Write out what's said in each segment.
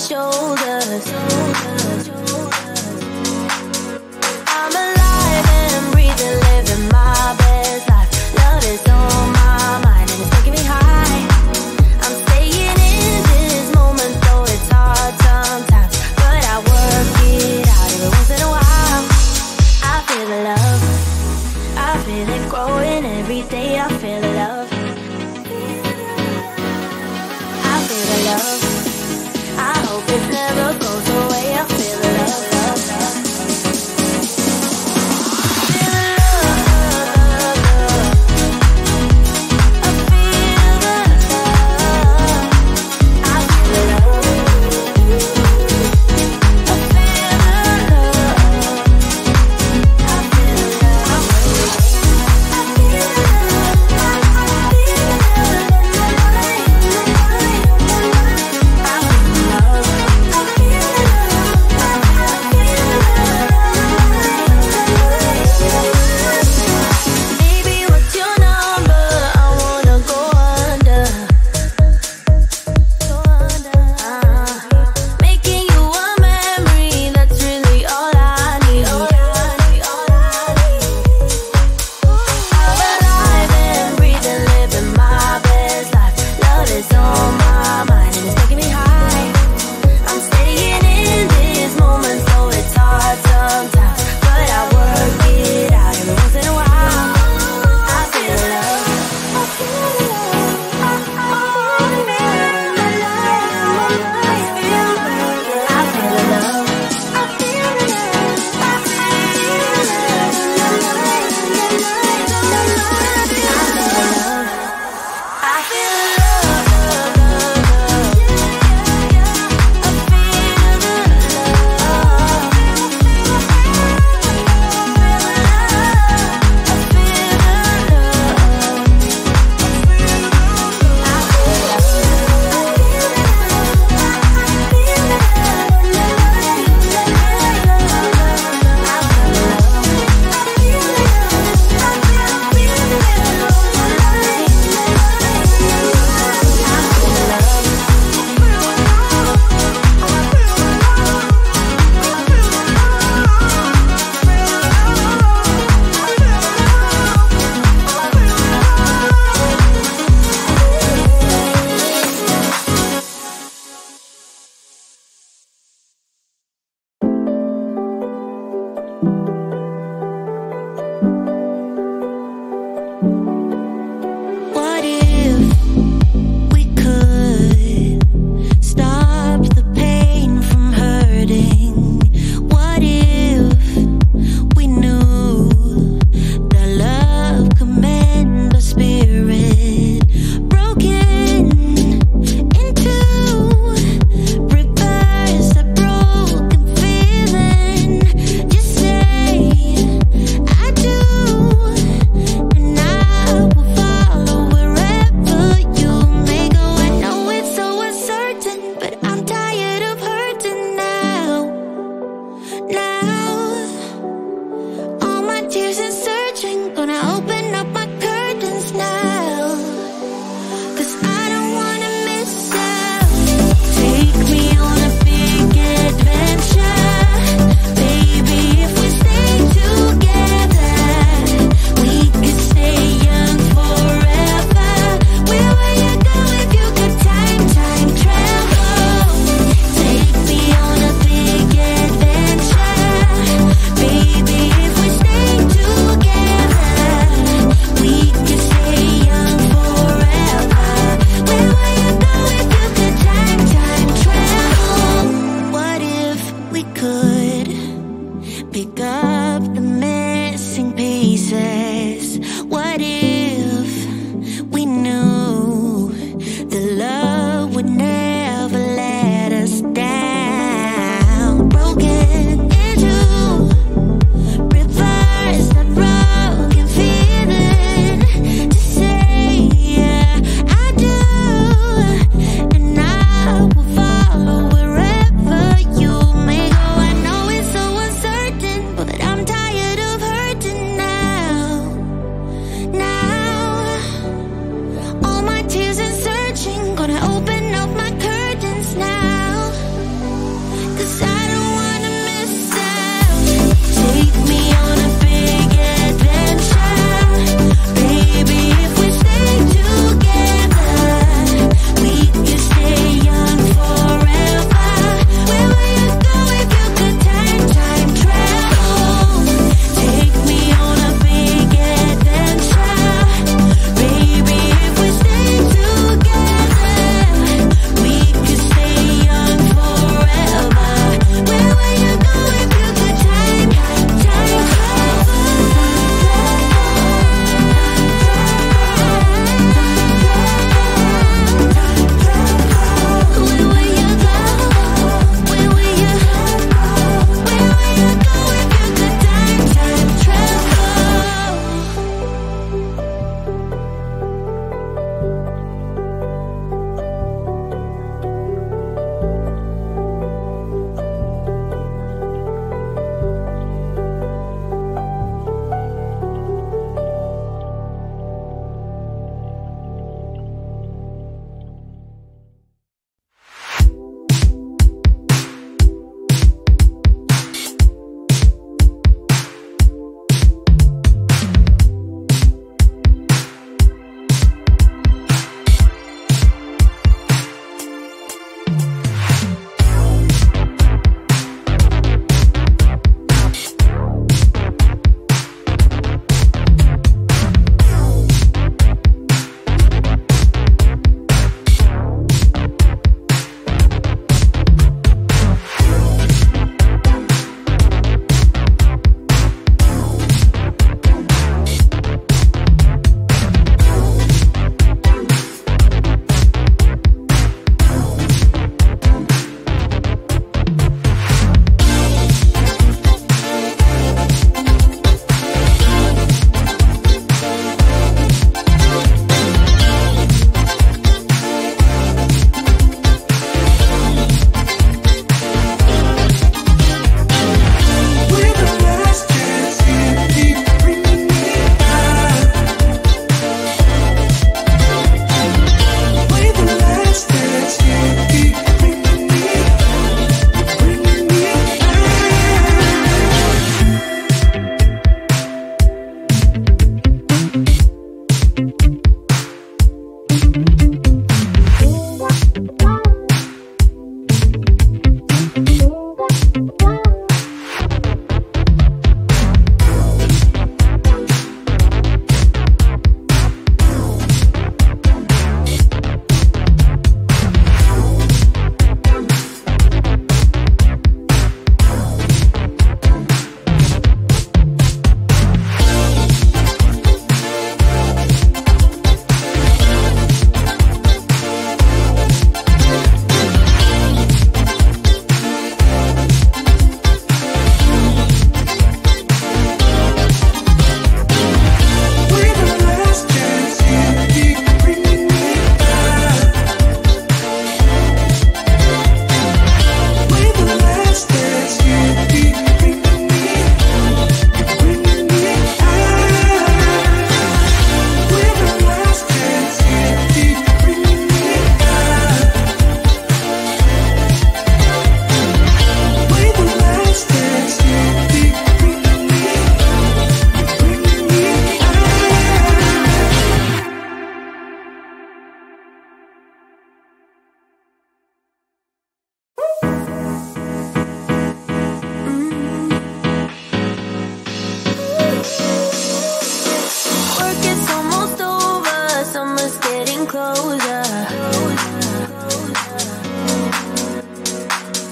shoulders. I'm alive and breathing, living my best life. Love is on my mind and it's taking me high. I'm staying in this moment, though it's hard sometimes, but I work it out every once in a while. I feel the love, I feel it growing every day. I feel the love, I feel the love. I hope it never goes away. I feel the love, love, love. Feel the love, love, love. I feel the love. I feel the love. I feel the love. I feel the love. I feel the Baby, what's your number? I wanna go under. Making you a memory, that's really all I need. I'm alive and breathing, living my best life. Love is on my mind and it's taking me high. I'm staying in this moment, though it's hard sometimes, but I work it out every once in a while. I feel love. I feel love. I feel love. I feel What if we could stop the pain from hurting? What if we knew that love could mend the spirit? Broken into reverse a broken feeling. Just say I do, and I will follow wherever you may go. I know it's so uncertain, but I'm tired of hurting now. All my tears and searching, gonna open up my curtains now. 'Cause I don't wanna miss out. Take me on a big adventure, baby. If we stay together, we could stay young forever. Where would you go if you could time travel? Take me on a big adventure, baby. If we stay together, we could stay young forever. Where would you go if you could time travel? What if we could pick up the missing pieces? What if we knew that love would never let us down? Broken into reverse that broken feeling. To say I do, and I will follow wherever you may go. I know it's so uncertain, but I'm tired of hurting now. All my tears and searching, gonna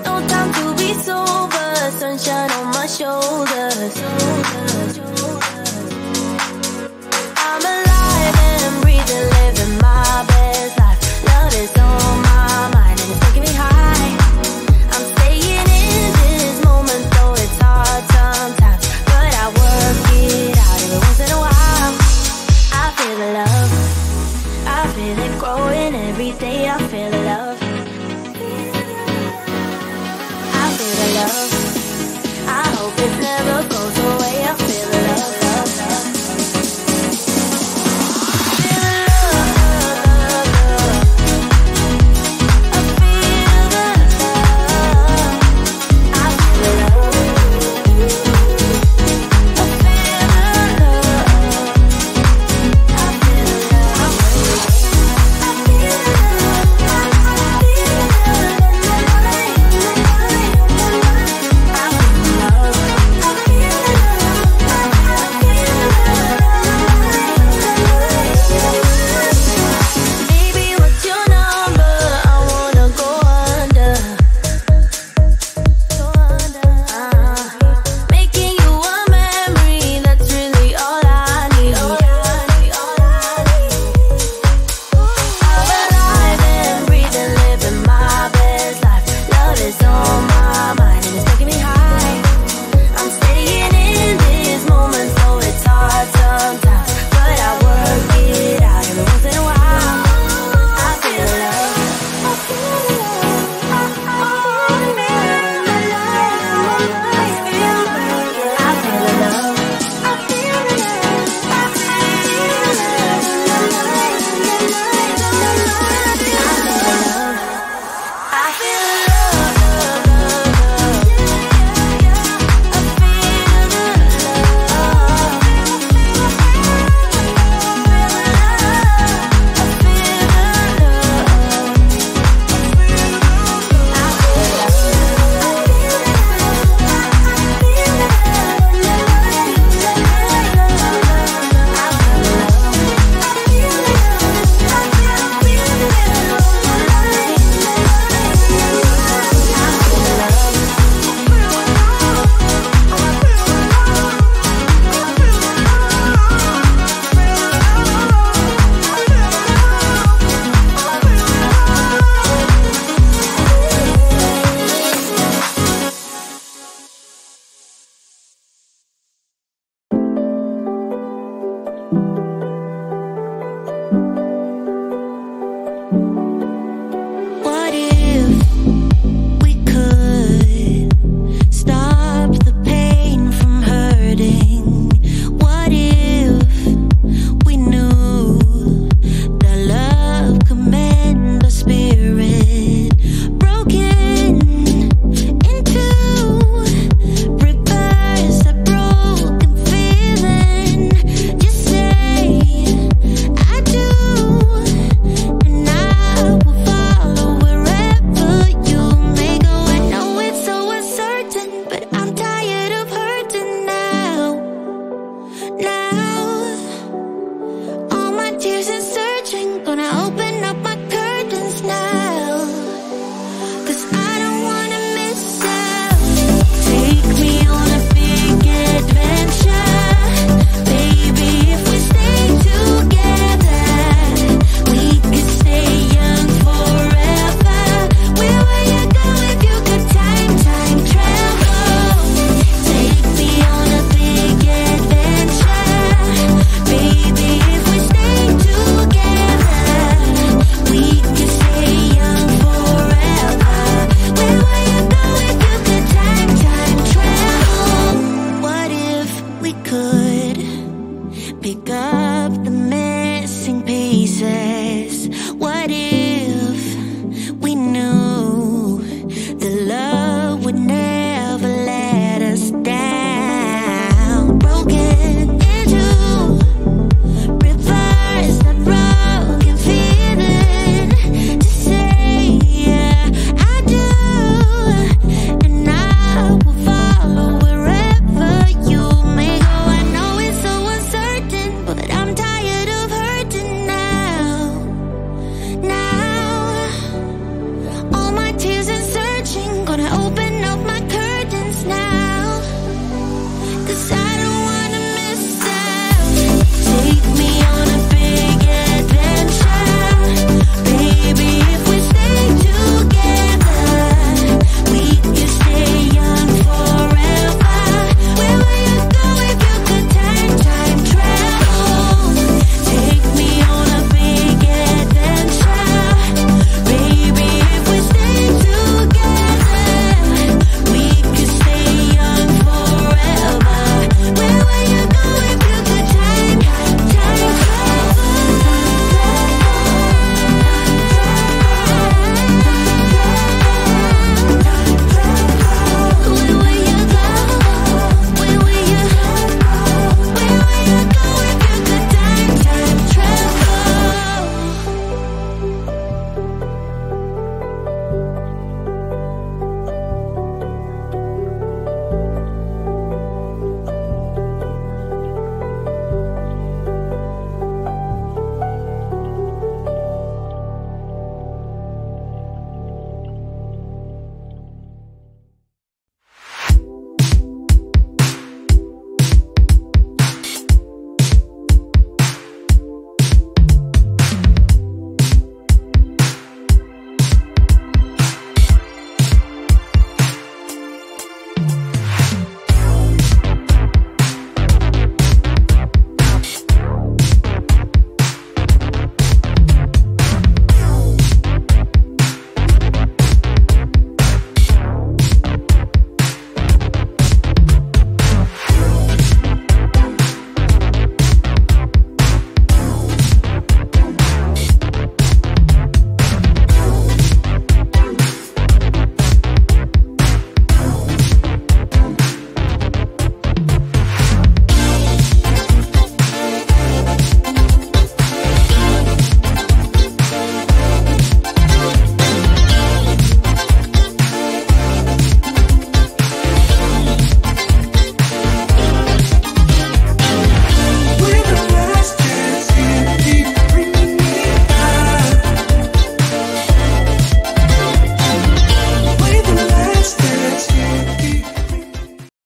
No time to be sober, sunshine on my shoulders. I'm alive and breathing, living my best life. Love is on my mind and it's taking me high. I'm staying in this moment, though it's hard sometimes, but I work it out every once in a while. I feel the love, I feel it growing every day. I feel the love.